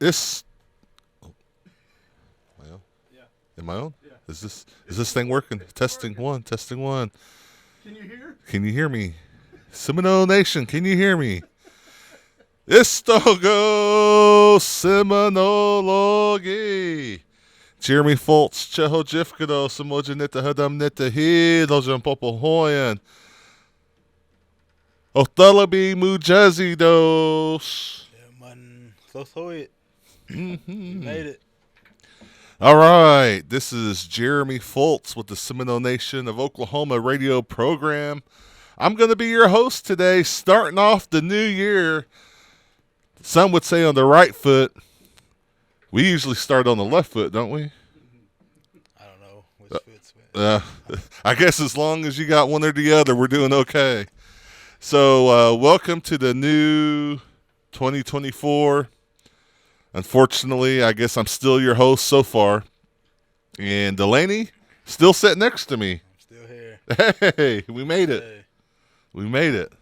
This. Oh, am I on? Yeah. Am I on? Yeah. Is this thing working? Testing one. Testing one. Can you hear? Can you hear me? Seminole Nation, can you hear me? Istogo Seminologi. Jeremy Foltz, Cheho Jifkado, Samojanita Hadam Nita He, Dojan Popo Hoyan. Othalabi Mujazi dos. Yeah, man. So it. We Mm-hmm. made it. All right, this is Jeremy Foltz with the Seminole Nation of Oklahoma radio program. I'm going to be your host today, starting off the new year. Some would say on the right foot. We usually start on the left foot, don't we? I don't know which fits. Man. I guess as long as you got one or the other, we're doing okay. So welcome to the new 2024. Unfortunately, I guess I'm still your host so far. And Delaney, still sitting next to me. I'm still here. Hey, we made it. Hey. We made it.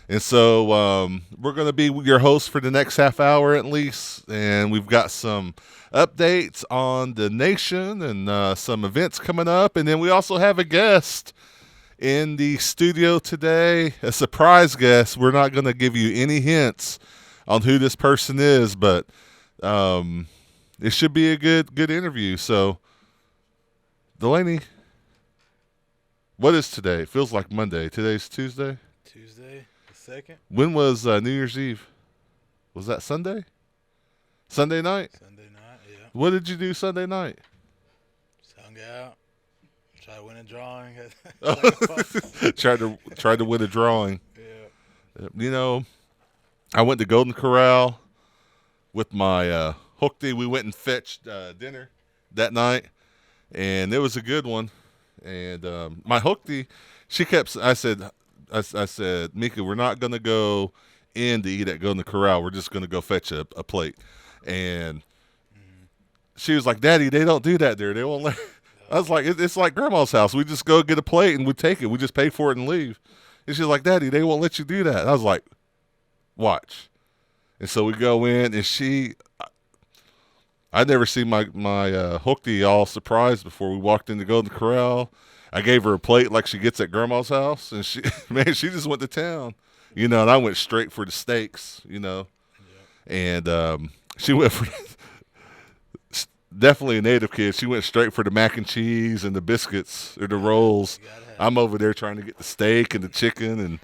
And so we're going to be your host for the next half hour at least. And we've got some updates on the nation and some events coming up. And then we also have a guest in the studio today, a surprise guest. We're not going to give you any hints on who this person is, but it should be a good interview. So, Delaney, what is today? It feels like Monday. Today's Tuesday. Tuesday, the 2nd. When was New Year's Eve? Was that Sunday? Sunday night? Sunday night, yeah. What did you do Sunday night? Just hung out. Tried to win a drawing. tried to win a drawing. Yeah. You know, I went to Golden Corral with my hooktie. We went and fetched dinner that night, and it was a good one. And my hooktie, she kept. I said, Mika, we're not gonna go in to eat at Golden Corral. We're just gonna go fetch a plate. And she was like, Daddy, they don't do that there. They won't let. I was like, it's like Grandma's house. We just go get a plate and we take it. We just pay for it and leave. And she's like, Daddy, they won't let you do that. And I was like, watch. And so we go in, and I'd never seen my hooktie all surprised before. We walked into Golden Corral. I gave her a plate like she gets at Grandma's house, and she just went to town, and I went straight for the steaks, Yep. and she went for definitely a native kid. She went straight for the mac and cheese and the biscuits or the rolls. You gotta have I'm over there trying to get the steak and the chicken, and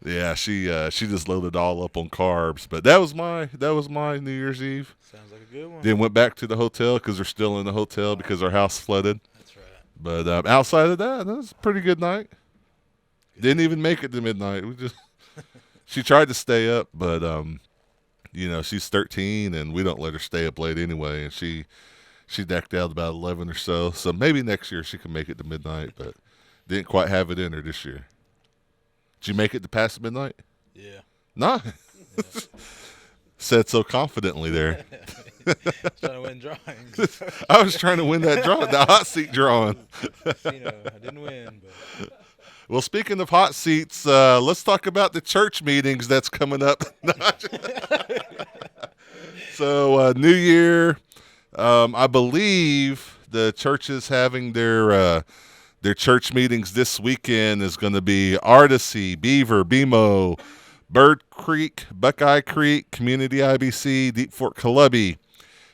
yeah, she just loaded all up on carbs. But that was my New Year's Eve. Sounds like a good one. Then went back to the hotel because we're still in the hotel because our house flooded. That's right. But outside of that was a pretty good night. Didn't even make it to midnight. She tried to stay up, but she's 13 and we don't let her stay up late anyway. And she decked out about 11 or so. So maybe next year she can make it to midnight, but didn't quite have it in her this year. Did you make it to past midnight? Yeah. No. Yeah. Said so confidently there. Trying to win drawings. I was trying to win that drawing, the hot seat drawing. I didn't win, but Well, speaking of hot seats, let's talk about the church meetings that's coming up. So, New Year, I believe the church is having their church meetings this weekend. Is going to be Artisy, Beaver, BMO, Bird Creek, Buckeye Creek, Community IBC, Deep Fork Columbia,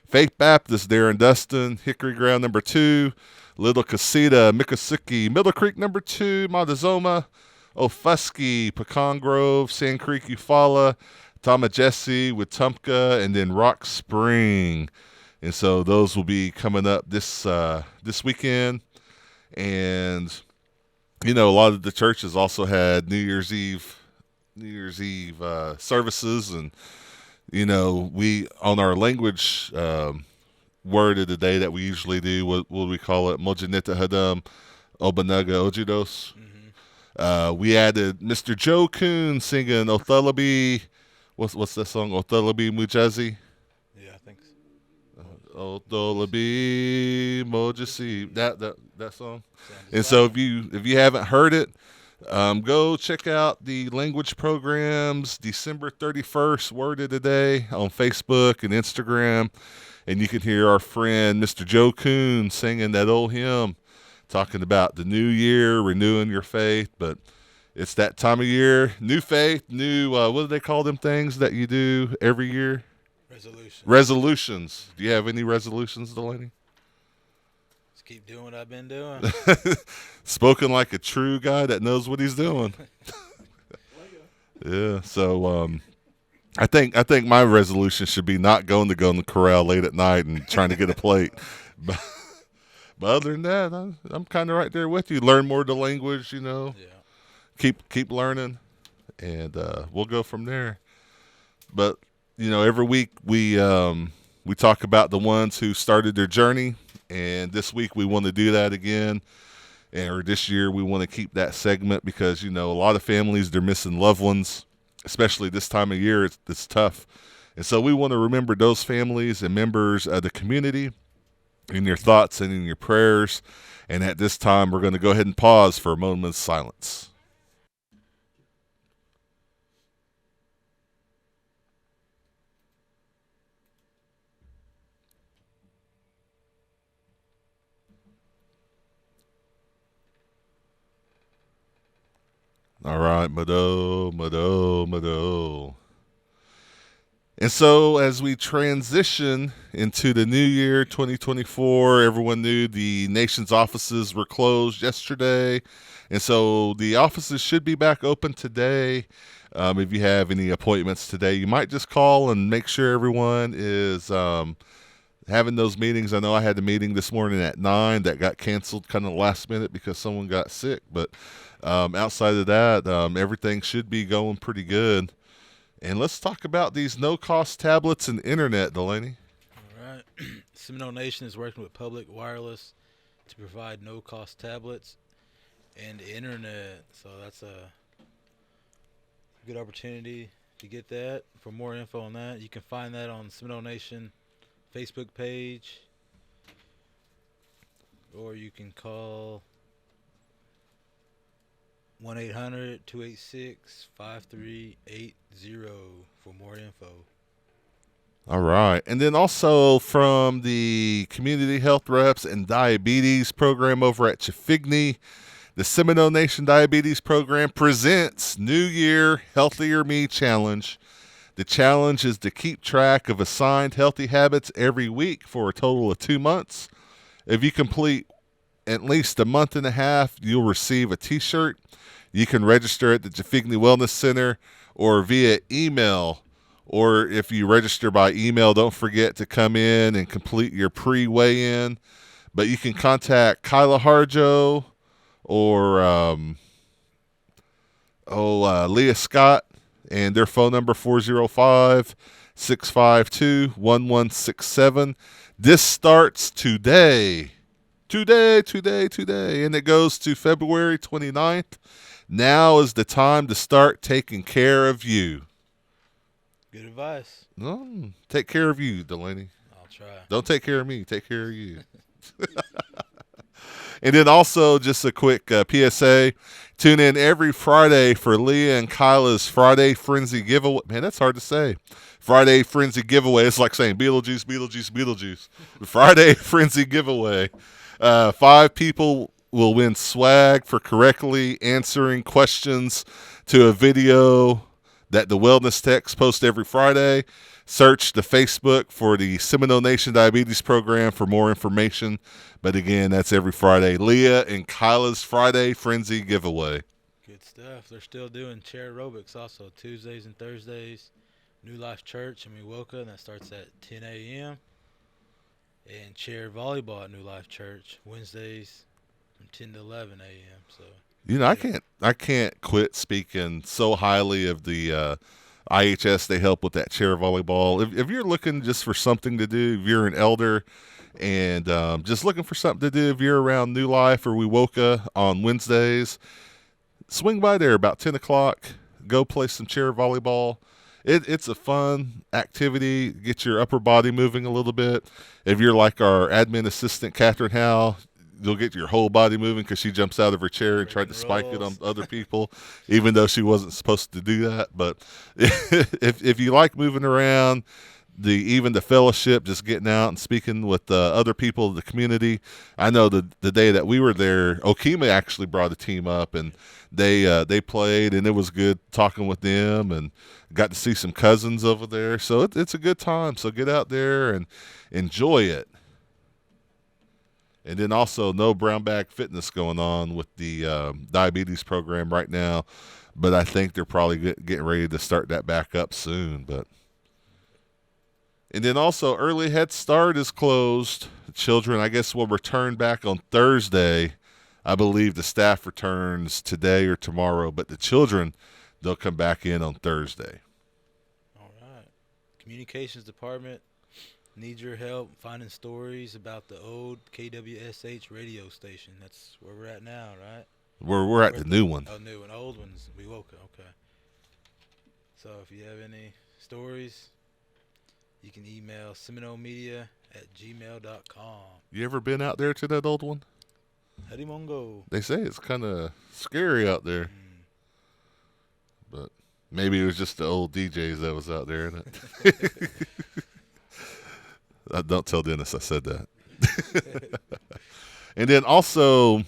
Faith Baptist there in Dustin, Hickory Ground number 2, Little Casita, Miccosukee, Middle Creek number 2, Montezuma, Ofuskie, Pecan Grove, Sand Creek, Eufaula, Tomajesse, Wetumpka, and then Rock Spring. And so those will be coming up this weekend. And, a lot of the churches also had New Year's Eve services. And, we, on our language word of the day that we usually do, what we call it, Mojanita Hadam Obanaga Ojidos. mm-hmm. We added Mr. Joe Coon singing Othalabi. What's that song? Othalabi Mujazi. Yeah, I think so. Othalabi Mojasi. That song. Sounds And so like if you haven't heard it, Go check out the language programs December 31st, Word of the Day on Facebook and Instagram. And you can hear our friend Mr. Joe Coon singing that old hymn talking about the new year, renewing your faith. But it's that time of year, new faith, new, what do they call them things that you do every year? Resolution. Resolutions. Do you have any resolutions, Delaney? Just keep doing what I've been doing. Spoken like a true guy that knows what he's doing. Yeah. So I think my resolution should be not going to Golden Corral late at night and trying to get a plate. But other than that, I'm kind of right there with you. Learn more of the language, Yeah. Keep learning, and we'll go from there. But every week we talk about the ones who started their journey, and this week we want to do that again. Or this year we want to keep that segment because a lot of families, they're missing loved ones, especially this time of year. It's tough, and so we want to remember those families and members of the community in your thoughts and in your prayers. And at this time, we're going to go ahead and pause for a moment of silence. All right, Mado. And so as we transition into the new year, 2024, everyone knew the nation's offices were closed yesterday. And so the offices should be back open today. If you have any appointments today, you might just call and make sure everyone is having those meetings. I know I had a meeting this morning at 9 that got canceled kind of last minute because someone got sick. But outside of that, everything should be going pretty good. And let's talk about these no-cost tablets and internet, Delaney. All right. Seminole Nation is working with Public Wireless to provide no-cost tablets and internet. So that's a good opportunity to get that. For more info on that, you can find that on Seminole Nation Facebook page, or you can call 1-800-286-5380 for more info. All right. And then also from the Community Health Reps and Diabetes Program over at Chafigny, the Seminole Nation Diabetes Program presents New Year Healthier Me Challenge. The challenge is to keep track of assigned healthy habits every week for a total of 2 months. If you complete at least a month and a half, you'll receive a T-shirt. You can register at the Chafigny Wellness Center or via email. Or if you register by email, don't forget to come in and complete your pre-weigh-in. But you can contact Kyla Harjo or Leah Scott, and their phone number 405-652-1167. This starts today. Today, and it goes to February 29th. Now is the time to start taking care of you. Good advice. No, take care of you, Delaney. I'll try. Don't take care of me. Take care of you. And then also just a quick PSA. Tune in every Friday for Leah and Kyla's Friday Frenzy giveaway. Man, that's hard to say. Friday Frenzy giveaway. It's like saying Beetlejuice. Friday Frenzy giveaway. 5 people will win swag for correctly answering questions to a video that the Wellness Techs post every Friday. Search the Facebook for the Seminole Nation Diabetes Program for more information. But again, that's every Friday. Leah and Kyla's Friday Frenzy giveaway. Good stuff. They're still doing chair aerobics also Tuesdays and Thursdays. New Life Church in Milwaukee, and that starts at 10 a.m. And chair volleyball at New Life Church Wednesdays from 10 to 11 a.m. So I can't quit speaking so highly of the IHS. They help with that chair volleyball. If you're looking just for something to do, if you're an elder and just looking for something to do, if you're around New Life or Wewoka on Wednesdays, swing by there about 10 o'clock. Go play some chair volleyball. It's a fun activity. Get your upper body moving a little bit. If you're like our admin assistant, Catherine Howe, you'll get your whole body moving because she jumps out of her chair and tried to spike it on other people, even though she wasn't supposed to do that. But if you like moving around, even the fellowship, just getting out and speaking with other people of the community. I know the day that we were there, Okima actually brought a team up, and they played, and it was good talking with them, and got to see some cousins over there. So it's a good time. So get out there and enjoy it. And then also no brown bag fitness going on with the diabetes program right now, but I think they're probably getting ready to start that back up soon. And then also early Head Start is closed. The children, I guess, will return back on Thursday. I believe the staff returns today or tomorrow, but the children, they'll come back in on Thursday. All right. Communications department needs your help finding stories about the old KWSH radio station. That's where we're at now, right? We're at the new one. Oh, new one. Old ones. We woke up. Okay. So if you have any stories, you can email seminolemedia@gmail.com. You ever been out there to that old one? Hedimongo. They say it's kind of scary out there. But maybe it was just the old DJs that was out there. Don't tell Dennis I said that. And then also,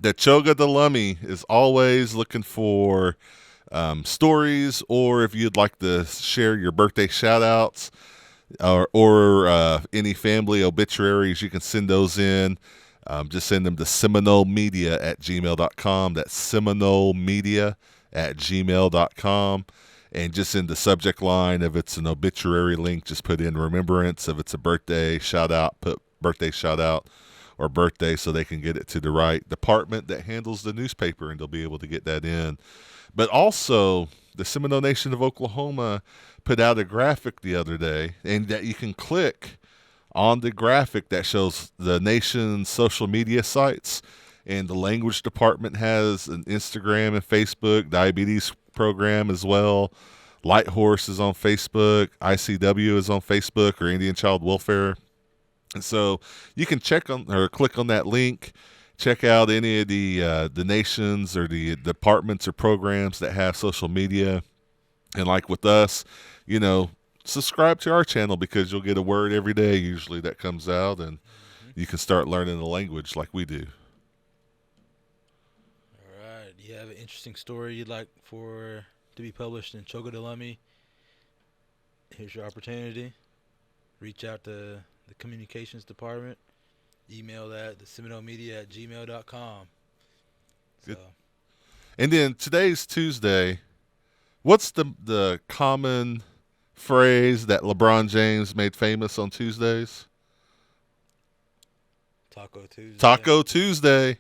the Choga de Lummi is always looking for stories, or if you'd like to share your birthday shout-outs or any family obituaries, you can send those in. Just send them to seminolemedia@gmail.com. That's seminolemedia@gmail.com. And just in the subject line, if it's an obituary link, just put in remembrance. If it's a birthday shout out, put birthday shout out or birthday, so they can get it to the right department that handles the newspaper, and they'll be able to get that in. But also, the Seminole Nation of Oklahoma put out a graphic the other day, and that you can click on the graphic that shows the nation's social media sites. And the language department has an Instagram and Facebook, diabetes program as well. Light Horse is on Facebook. ICW is on Facebook, or Indian Child Welfare. And so you can check on or click on that link, check out any of the nations or the departments or programs that have social media. And like with us, subscribe to our channel, because you'll get a word every day usually that comes out, and you can start learning the language like we do. All right. Do you have an interesting story you'd like to be published in Choga de Lummi? Here's your opportunity. Reach out to the communications department. Email that to seminolemedia@gmail.com. Good. And then today's Tuesday. What's the common phrase that LeBron James made famous on Tuesdays? Taco Tuesday. Taco Tuesday.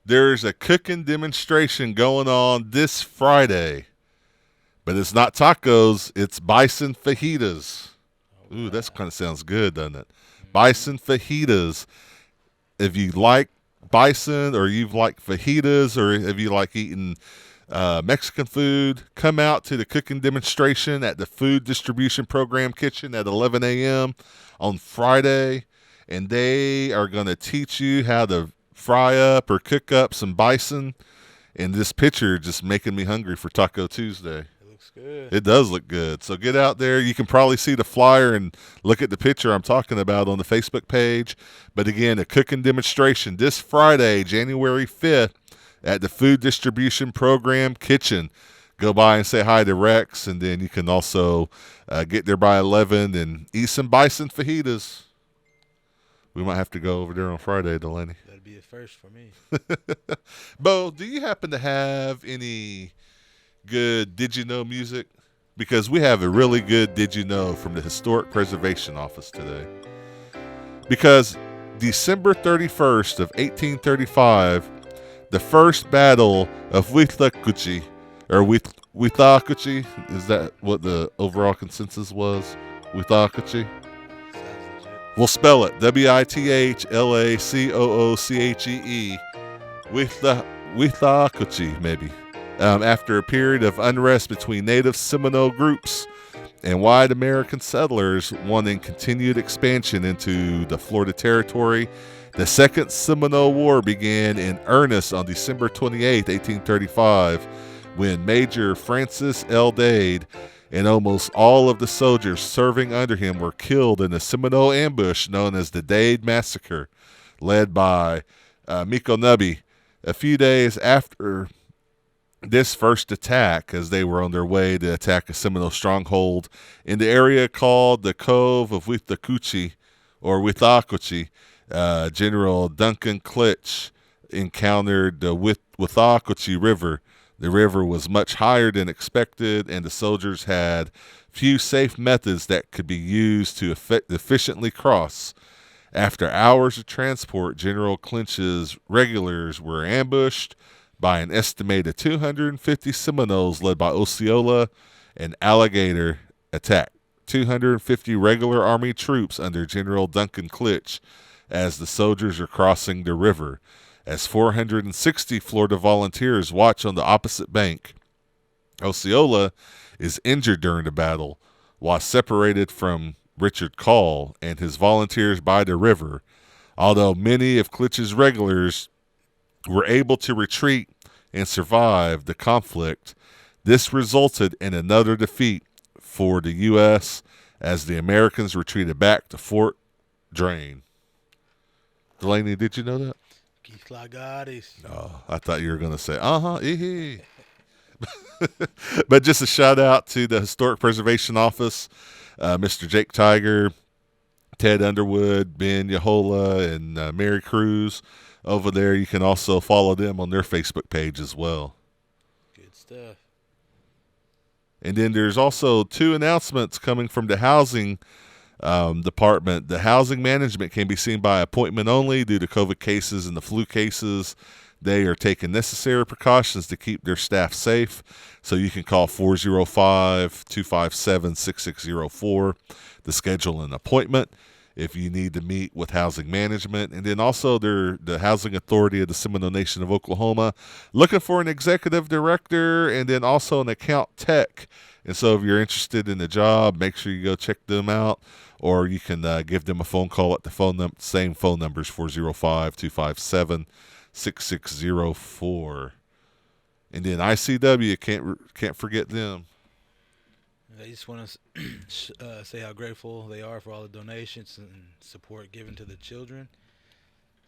There's a cooking demonstration going on this Friday. But it's not tacos, it's bison fajitas. Ooh, that kind of sounds good, doesn't it? Bison fajitas. If you like bison, or you like fajitas, or if you like eating Mexican food, come out to the cooking demonstration at the Food Distribution Program Kitchen at 11 a.m. on Friday, and they are going to teach you how to fry up or cook up some bison. And this picture just making me hungry for Taco Tuesday. It looks good. It does look good. So get out there. You can probably see the flyer and look at the picture I'm talking about on the Facebook page. But again, a cooking demonstration this Friday, January 5th, at the Food Distribution Program Kitchen. Go by and say hi to Rex, and then you can also get there by 11 and eat some bison fajitas. We might have to go over there on Friday, Delaney. That'd be a first for me. Bo, do you happen to have any good Did You Know music? Because we have a really good Did You Know from the Historic Preservation Office today. Because December 31st of 1835, the first battle of Withlacoochee, or Withlacoochee, is that what the overall consensus was? Withlacoochee? We'll spell it Withlacoochee, Withlacoochee, maybe. After a period of unrest between native Seminole groups and white American settlers wanting continued expansion into the Florida Territory. The Second Seminole War began in earnest on December 28, 1835, when Major Francis L. Dade and almost all of the soldiers serving under him were killed in a Seminole ambush known as the Dade Massacre, led by Miconubi. A few days after this first attack, as they were on their way to attack a Seminole stronghold in the area called the Cove of Withakuchi, or Withakuchi, General Duncan Klitsch encountered the Withakuchi River. The river was much higher than expected, and the soldiers had few safe methods that could be used to efficiently cross. After hours of transport, General Clinch's regulars were ambushed by an estimated 250 Seminoles led by Osceola and Alligator. Attack 250 regular army troops under General Duncan Klitsch as the soldiers are crossing the river, as 460 Florida volunteers watch on the opposite bank. Osceola is injured during the battle while separated from Richard Call and his volunteers by the river, although many of Klitsch's regulars were able to retreat and survive the conflict. This resulted in another defeat for the U.S. as the Americans retreated back to Fort Drane. Delaney, did you know that? Keith Lagares. Oh, I thought you were going to say, But just a shout out to the Historic Preservation Office, Mr. Jake Tiger, Ted Underwood, Ben Yahola, and Mary Cruz over there. You can also follow them on their Facebook page as well. Good stuff. And then there's also two announcements coming from the housing department. The housing management can be seen by appointment only due to COVID cases and the flu cases. They are taking necessary precautions to keep their staff safe. So you can call 405-257-6604 to schedule an appointment if you need to meet with housing management. And then also the Housing Authority of the Seminole Nation of Oklahoma looking for an executive director and then also an account tech. And so if you're interested in the job, make sure you go check them out, or you can give them a phone call at the same phone numbers, 405-257-6604. And then ICW, can't forget them. They just want to say how grateful they are for all the donations and support given to the children.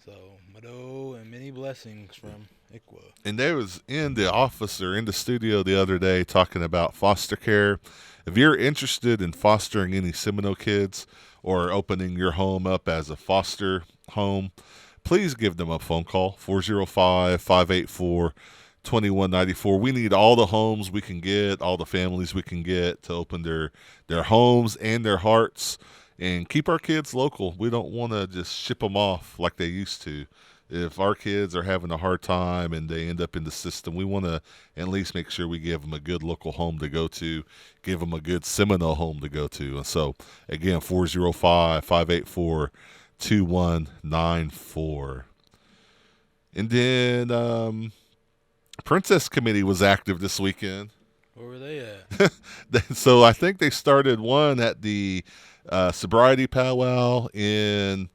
So, Mado and many blessings from ICWA. And they was in the office or in the studio the other day talking about foster care. If you're interested in fostering any Seminole kids or opening your home up as a foster home, please give them a phone call, 405-584-2194. We need all the homes we can get, all the families we can get to open their homes and their hearts and keep our kids local. We don't want to just ship them off like they used to. If our kids are having a hard time and they end up in the system, we want to at least make sure we give them a good local home to go to, give them a good Seminole home to go to. And so, again, 405-584-2194. And then Princess Committee was active this weekend. Where were they at? So I think they started one at the sobriety powwow in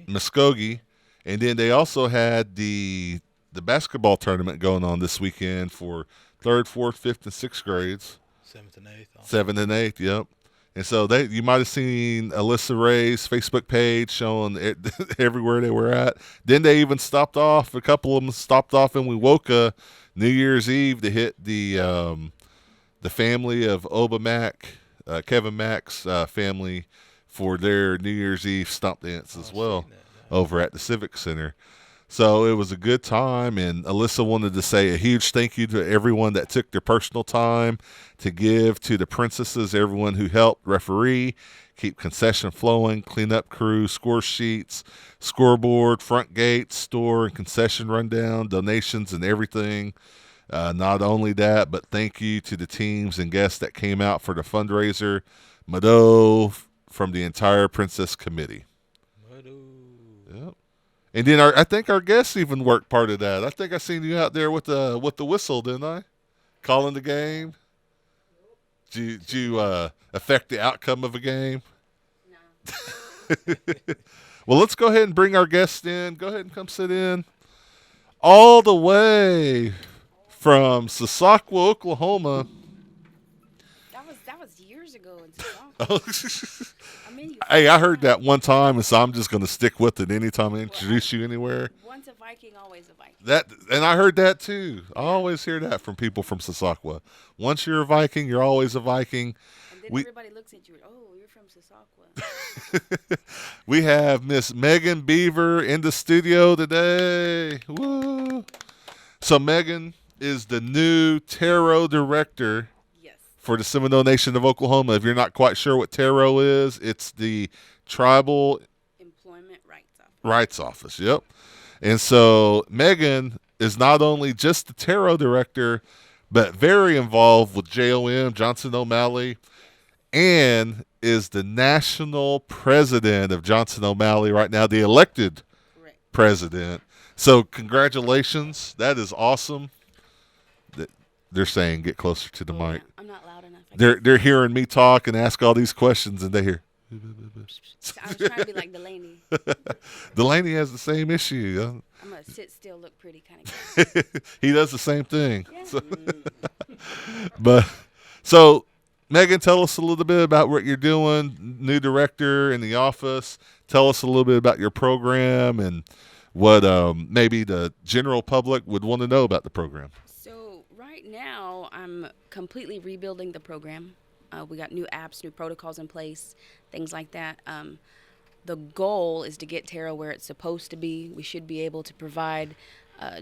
Muskogee, and then they also had the basketball tournament going on this weekend for 3rd, 4th, 5th, and 6th grades. 7th and 8th. Also. 7th and 8th, yep. And so you might have seen Alyssa Ray's Facebook page showing everywhere they were at. Then they even stopped off. A couple of them stopped off in Wewoka New Year's Eve to hit the family of Kevin Mack's family for their New Year's Eve stomp dance as well over at the Civic Center. So it was a good time, and Alyssa wanted to say a huge thank you to everyone that took their personal time to give to the princesses, everyone who helped referee, keep concession flowing, clean up crew, score sheets, scoreboard, front gate, store, and concession rundown, donations, and everything. Not only that, but thank you to the teams and guests that came out for the fundraiser. Mado from the entire Princess Committee. Yep. And then I think our guests even worked part of that. I think I seen you out there with the whistle, didn't I? Calling the game. Did you affect the outcome of a game? No. Well, let's go ahead and bring our guest in. Go ahead and come sit in. All the way from Sasakwa, Oklahoma. That was years ago in Oh, Seminole. I mean, you hey, I heard that one time, and so I'm just going to stick with it anytime I introduce you anywhere. Once a Viking, always a Viking. And I heard that too. I always hear that from people from Sasakwa. Once you're a Viking, you're always a Viking. And then We everybody looks at you. Oh, you're from Sasakwa. we have Miss Megan Beaver in the studio today. Woo! So Megan is the new tarot director Yes. for the Seminole Nation of Oklahoma. If you're not quite sure what tarot is, it's the Tribal Employment Rights Office. Rights Office. Yep. And so Megan is not only just the tarot director, but very involved with JOM, Johnson O'Malley, and is the national president of Johnson O'Malley right now, the elected Correct. president. So congratulations. That is awesome. They're saying get closer to the mic. I'm not loud enough. They're hearing me talk and ask all these questions, and they hear. I was trying to be like Delaney. Delaney has the same issue. I'm going to sit still, look pretty kind of guy. He does the same thing. Yeah. So, Megan, tell us a little bit about what you're doing. New director in the office. Tell us a little bit about your program and what maybe the general public would want to know about the program. So right now, I'm completely rebuilding the program. We got new apps, new protocols in place, things like that. The goal is to get tarot where it's supposed to be. We should be able to provide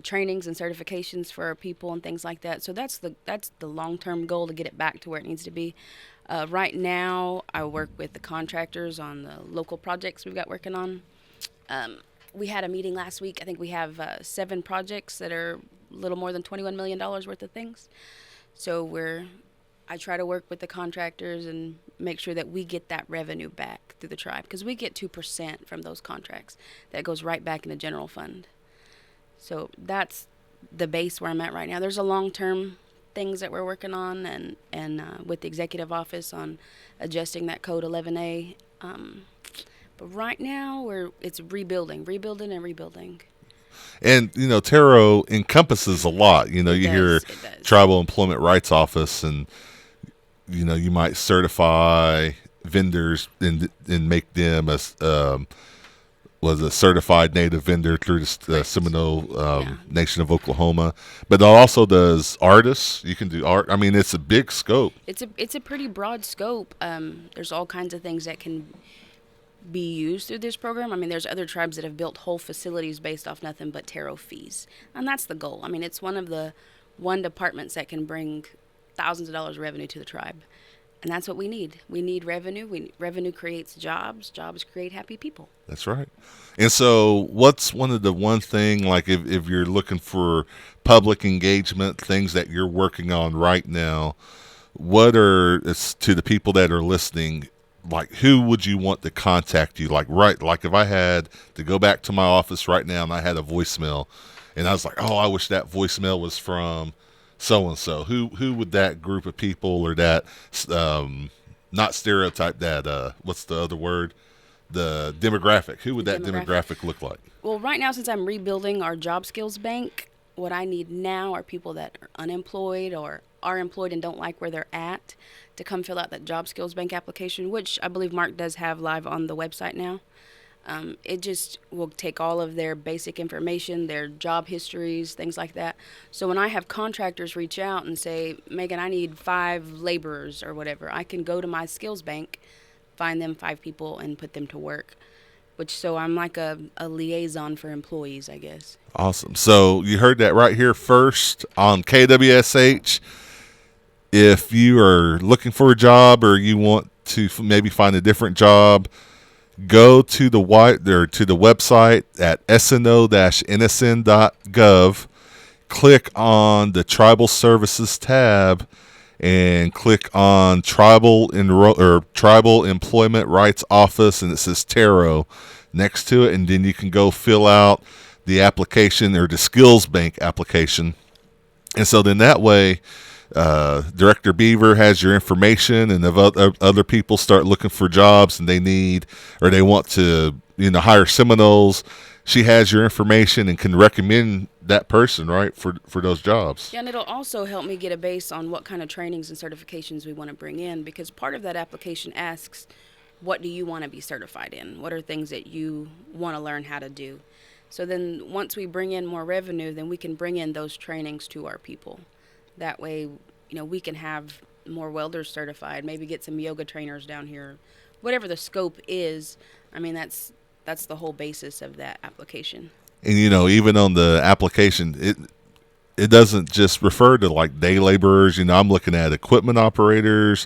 trainings and certifications for our people and things like that. So that's the long-term goal, to get it back to where it needs to be. Right now, I work with the contractors on the local projects we've got working on. We had a meeting last week. I think we have 7 projects that are a little more than $21 million worth of things. So I try to work with the contractors and make sure that we get that revenue back through the tribe, because we get 2% from those contracts. That goes right back in the general fund. So that's the base where I'm at right now. There's a long-term things that we're working on, and with the executive office on adjusting that code 11A. But right now it's rebuilding. And, tarot encompasses a lot. You It hear does. Tribal Employment Rights Office, and, you might certify vendors and make them a certified native vendor through the Seminole Nation of Oklahoma. But it also does artists. You can do art. I mean, it's a big scope. It's a pretty broad scope. There's all kinds of things that can be used through this program. I mean, there's other tribes that have built whole facilities based off nothing but tarot fees, and that's the goal. I mean, it's one of the departments that can bring thousands of dollars revenue to the tribe, and that's what we need. We need revenue. Revenue creates jobs. Jobs create happy people. That's right. And so what's one thing, like if you're looking for public engagement, things that you're working on right now, what are, to the people that are listening, like, who would you want to contact you? Like if I had to go back to my office right now and I had a voicemail and I was like, oh, I wish that voicemail was from so-and-so. Who would that group of people, or that, not stereotype, that, what's the other word? The demographic. Who would that demographic look like? Well, right now, since I'm rebuilding our job skills bank, what I need now are people that are unemployed or are employed and don't like where they're at, to come fill out that job skills bank application, which I believe Mark does have live on the website now. It just will take all of their basic information, their job histories, things like that. So when I have contractors reach out and say, Megan, I need 5 laborers or whatever, I can go to my skills bank, find them 5 people, and put them to work. So I'm like a liaison for employees, I guess. Awesome. So you heard that right here first on KWSH. If you are looking for a job, or you want to maybe find a different job, go to the website at sno-nsn.gov, click on the Tribal Services tab, and click on Tribal Employment Rights Office, and it says Tarot next to it, and then you can go fill out the application, or the Skills Bank application. And so then that way, Director Beaver has your information, and if other people start looking for jobs and they need or they want to, hire Seminoles, she has your information and can recommend that person, right, for those jobs. Yeah, and it'll also help me get a base on what kind of trainings and certifications we want to bring in, because part of that application asks, what do you want to be certified in? What are things that you want to learn how to do? So then once we bring in more revenue, then we can bring in those trainings to our people. That way, we can have more welders certified, maybe get some yoga trainers down here. Whatever the scope is, I mean, that's the whole basis of that application. And even on the application, it doesn't just refer to like day laborers. I'm looking at equipment operators,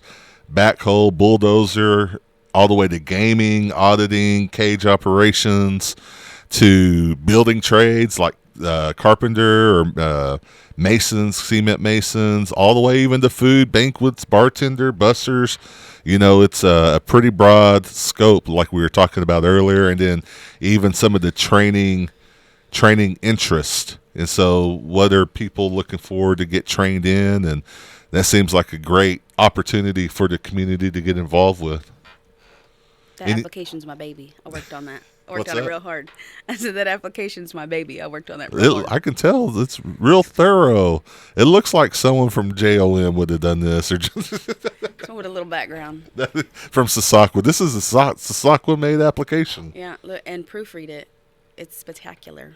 backhoe, bulldozer, all the way to gaming, auditing, cage operations, to building trades like carpenter or masons, cement masons, all the way even to food, banquets, bartender, bussers. It's a pretty broad scope, like we were talking about earlier, and then even some of the training interest. And so, what are people looking forward to get trained in? And that seems like a great opportunity for the community to get involved with. That application's my baby. I worked on that. I worked on it real hard. I said that application's my baby. I worked on that real hard. I can tell it's real thorough. It looks like someone from JOM would have done this, or just Someone with a little background. from Sasakwa. This is a Sasakwa made application. Yeah, look, and proofread it. It's spectacular.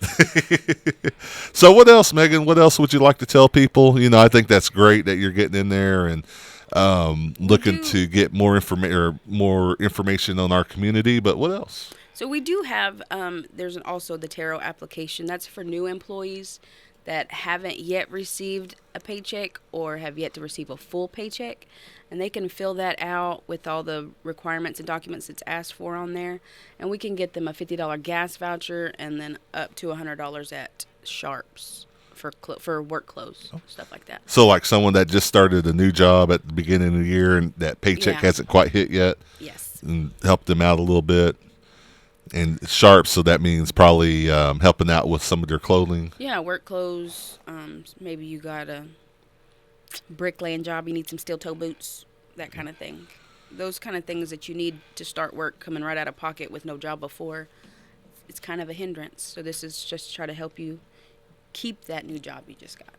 So what else, Megan? What else would you like to tell people? I think that's great that you're getting in there and looking to get more information on our community. But what else? So we do have, there's also the Tarot application. That's for new employees that haven't yet received a paycheck or have yet to receive a full paycheck. And they can fill that out with all the requirements and documents that's asked for on there. And we can get them a $50 gas voucher and then up to $100 at Sharps for work clothes, stuff like that. So like someone that just started a new job at the beginning of the year and that paycheck hasn't quite hit yet. Yes. And help them out a little bit. And Sharps, so that means probably helping out with some of their clothing. Yeah, work clothes. Maybe you got a bricklaying job, you need some steel toe boots, that kind of thing. Those kind of things that you need to start work coming right out of pocket with no job before. It's kind of a hindrance. So this is just to try to help you keep that new job you just got.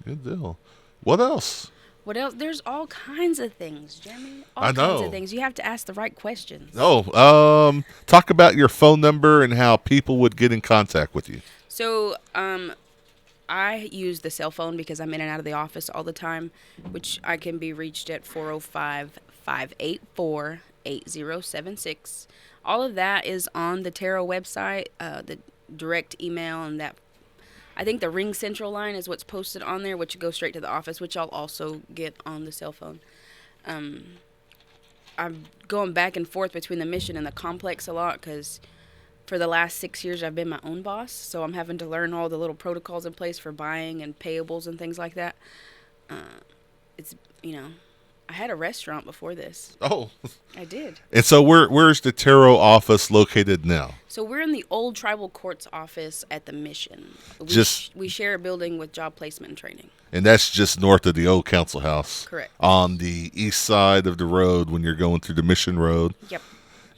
Good deal. What else? What else? There's all kinds of things, Jeremy. I know. Kinds of things. You have to ask the right questions. Talk about your phone number and how people would get in contact with you. So, I use the cell phone because I'm in and out of the office all the time, which I can be reached at 405-584-8076. All of that is on the Tarot website, the direct email, and that. I think the Ring Central line is what's posted on there, which goes straight to the office, which I'll also get on the cell phone. I'm going back and forth between the mission and the complex a lot because for the last 6 years I've been my own boss, so I'm having to learn all the little protocols in place for buying and payables and things like that. It's, I had a restaurant before this. Oh. I did. And so where's the Tarot office located now? So we're in the old tribal courts office at the mission. We share a building with job placement and training. And that's just north of the old council house. Correct. On the east side of the road when you're going through the mission road. Yep.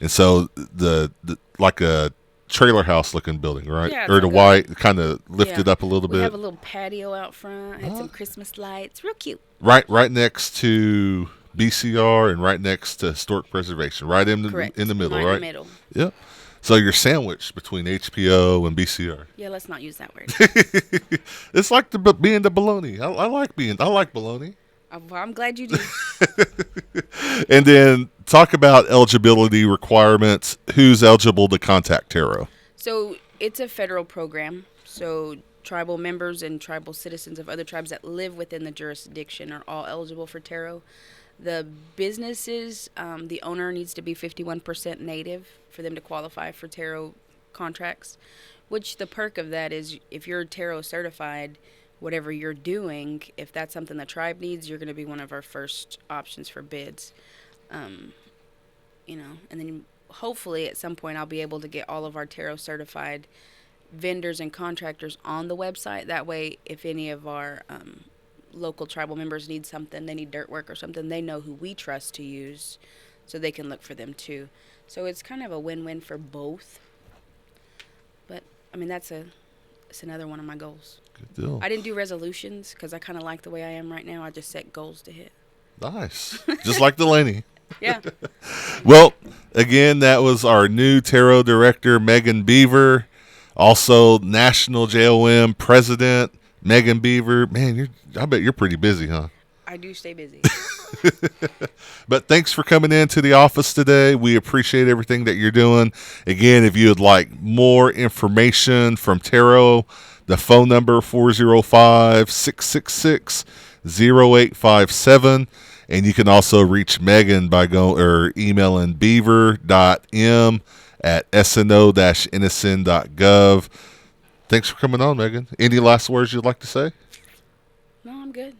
And so the like a trailer house looking building, right? Yeah, or the like white kind of lifted up a little bit. We have a little patio out front. Had some Christmas lights. Real cute. Right next to BCR and right next to Historic Preservation. Right in the middle, Right right? in the middle. Yep. So you're sandwiched between HPO and BCR. Yeah, let's not use that word. It's like being the baloney. I like baloney. Well, I'm glad you do. And then talk about eligibility requirements. Who's eligible to contact Tarot? So it's a federal program. So tribal members and tribal citizens of other tribes that live within the jurisdiction are all eligible for Tarot. The businesses, the owner needs to be 51% native for them to qualify for Tarot contracts, which the perk of that is if you're Tarot certified, whatever you're doing, if that's something the tribe needs, you're going to be one of our first options for bids. And then hopefully at some point I'll be able to get all of our Tarot certified vendors and contractors on the website. That way, if any of our local tribal members need something, they need dirt work or something, they know who we trust to use, so they can look for them too. So it's kind of a win-win for both. But I mean, it's another one of my goals. Good deal. I didn't do resolutions because I kind of like the way I am right now. I just set goals to hit. Nice. Just like Delaney. Yeah. Well, again, that was our new tarot director, Megan Beaver. Also, National JOM president, Megan Beaver. Man, I bet you're pretty busy, huh? I do stay busy. But thanks for coming into the office today. We appreciate everything that you're doing. Again, if you would like more information from tarot, the phone number 405-666-0857. And you can also reach Megan by emailing beaver.m@sno-innocent.gov. Thanks for coming on, Megan. Any last words you'd like to say? No, I'm good.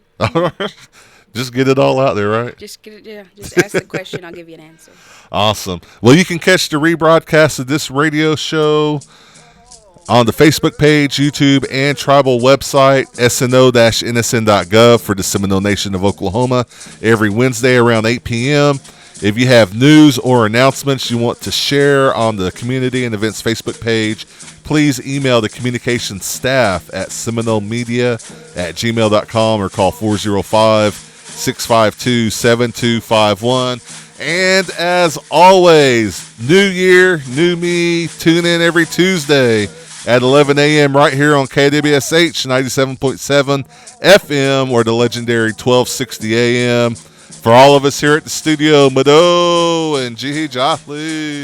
Just get it all out there, right? Just get it. Yeah. Just ask the question. I'll give you an answer. Awesome. Well, you can catch the rebroadcast of this radio show on the Facebook page, YouTube, and tribal website, sno-innocent.gov for the Seminole Nation of Oklahoma, every Wednesday around 8 p.m. If you have news or announcements you want to share on the Community and Events Facebook page, please email the communications staff at seminolemedia@gmail.com or call 405-652-7251. And as always, new year, new me. Tune in every Tuesday at 11 a.m. right here on KWSH 97.7 FM or the legendary 1260 a.m. For all of us here at the studio, Mado and Jihi Jopley.